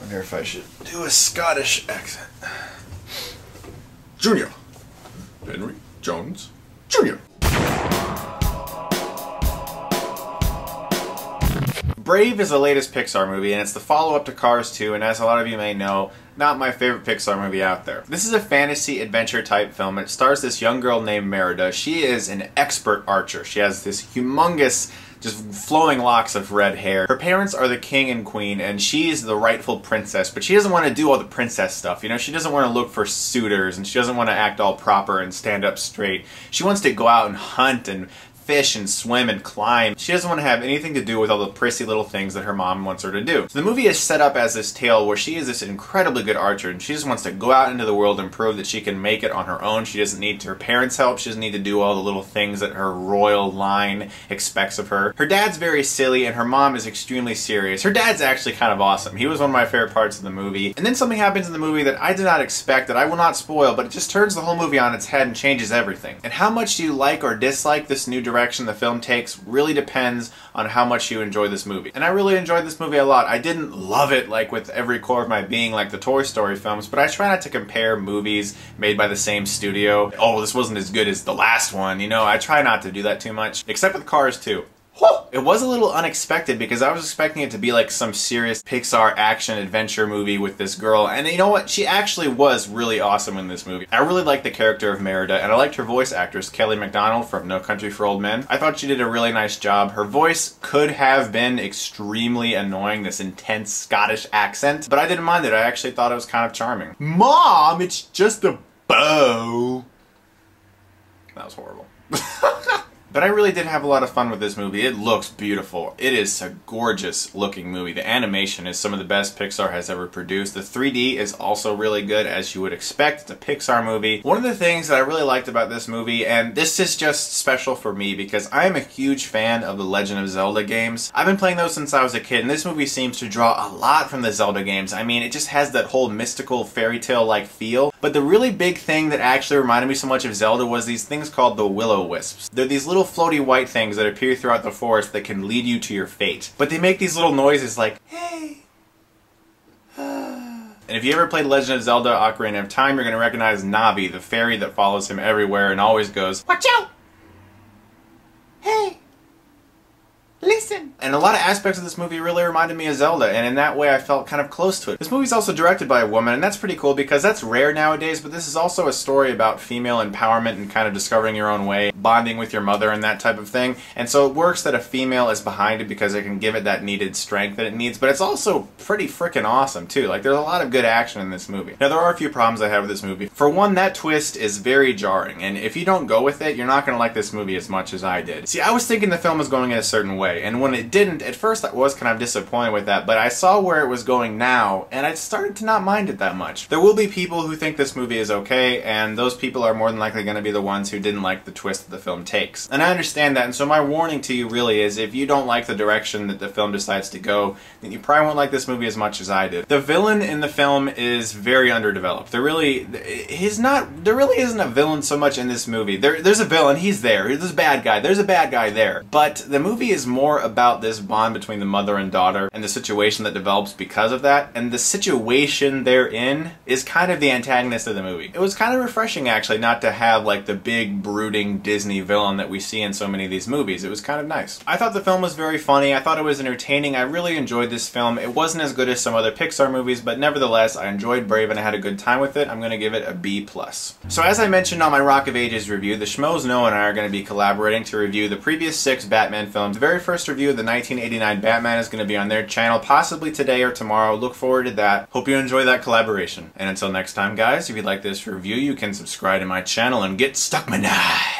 wonder if I should do a Scottish accent. Junior. Henry Jones Jr. Brave is the latest Pixar movie, and it's the follow-up to Cars 2, and as a lot of you may know, not my favorite Pixar movie out there. This is a fantasy adventure type film. It stars this young girl named Merida. She is an expert archer. She has this humongous, just flowing locks of red hair. Her parents are the king and queen, and she's the rightful princess, but she doesn't want to do all the princess stuff. You know, she doesn't want to look for suitors, and she doesn't want to act all proper and stand up straight. She wants to go out and hunt and fish and swim and climb. She doesn't want to have anything to do with all the prissy little things that her mom wants her to do. So the movie is set up as this tale where she is this incredibly good archer, and she just wants to go out into the world and prove that she can make it on her own. She doesn't need her parents' help. She doesn't need to do all the little things that her royal line expects of her. Her dad's very silly and her mom is extremely serious. Her dad's actually kind of awesome. He was one of my favorite parts of the movie. And then something happens in the movie that I did not expect, that I will not spoil, but it just turns the whole movie on its head and changes everything. And how much you like or dislike this new direction the film takes really depends on how much you enjoy this movie. And I really enjoyed this movie a lot. I didn't love it like with every core of my being like the Toy Story films, but I try not to compare movies made by the same studio. Oh, this wasn't as good as the last one. You know, I try not to do that too much, except with Cars 2. It was a little unexpected because I was expecting it to be like some serious Pixar action adventure movie with this girl, and you know what? She actually was really awesome in this movie. I really liked the character of Merida, and I liked her voice actress, Kelly Macdonald from No Country for Old Men. I thought she did a really nice job. Her voice could have been extremely annoying, this intense Scottish accent, but I didn't mind it. I actually thought it was kind of charming. Mom, it's just a bow. That was horrible. But I really did have a lot of fun with this movie. It looks beautiful. It is a gorgeous looking movie. The animation is some of the best Pixar has ever produced. The 3D is also really good, as you would expect. It's a Pixar movie. One of the things that I really liked about this movie, and this is just special for me because I am a huge fan of the Legend of Zelda games. I've been playing those since I was a kid, and this movie seems to draw a lot from the Zelda games. I mean, it just has that whole mystical fairy tale-like feel. But the really big thing that actually reminded me so much of Zelda was these things called the Will-O-Wisps. They're these little floaty white things that appear throughout the forest that can lead you to your fate. But they make these little noises like, hey. And if you ever played Legend of Zelda Ocarina of Time, you're going to recognize Navi, the fairy that follows him everywhere and always goes, watch out! Hey! Listen! And a lot of aspects of this movie really reminded me of Zelda, and in that way I felt kind of close to it. This movie's also directed by a woman, and that's pretty cool because that's rare nowadays, but this is also a story about female empowerment and kind of discovering your own way, bonding with your mother and that type of thing. And so it works that a female is behind it because it can give it that needed strength that it needs, but it's also pretty freaking awesome too. Like, there's a lot of good action in this movie. Now, there are a few problems I have with this movie. For one, that twist is very jarring, and if you don't go with it, you're not going to like this movie as much as I did. See, I was thinking the film was going in a certain way, and when it didn't, at first I was kind of disappointed with that, but I saw where it was going now, and I started to not mind it that much. There will be people who think this movie is okay, and those people are more than likely going to be the ones who didn't like the twist that the film takes. And I understand that, and so my warning to you really is, if you don't like the direction that the film decides to go, then you probably won't like this movie as much as I did. The villain in the film is very underdeveloped. There really isn't a villain so much in this movie. There's a villain, he's there. There's a bad guy, there's a bad guy there. But the movie is more about this bond between the mother and daughter and the situation that develops because of that, and the situation they're in is kind of the antagonist of the movie. It was kind of refreshing actually not to have like the big brooding Disney villain that we see in so many of these movies. It was kind of nice. I thought the film was very funny. I thought it was entertaining. I really enjoyed this film. It wasn't as good as some other Pixar movies, but nevertheless I enjoyed Brave and I had a good time with it. I'm going to give it a B+. So as I mentioned on my Rock of Ages review, the Schmoes Know and I are going to be collaborating to review the previous 6 Batman films. The very first review of the 1989 Batman is going to be on their channel, possibly today or tomorrow. Look forward to that. Hope you enjoy that collaboration. And until next time, guys, if you'd like this review, you can subscribe to my channel and get stuck my knife.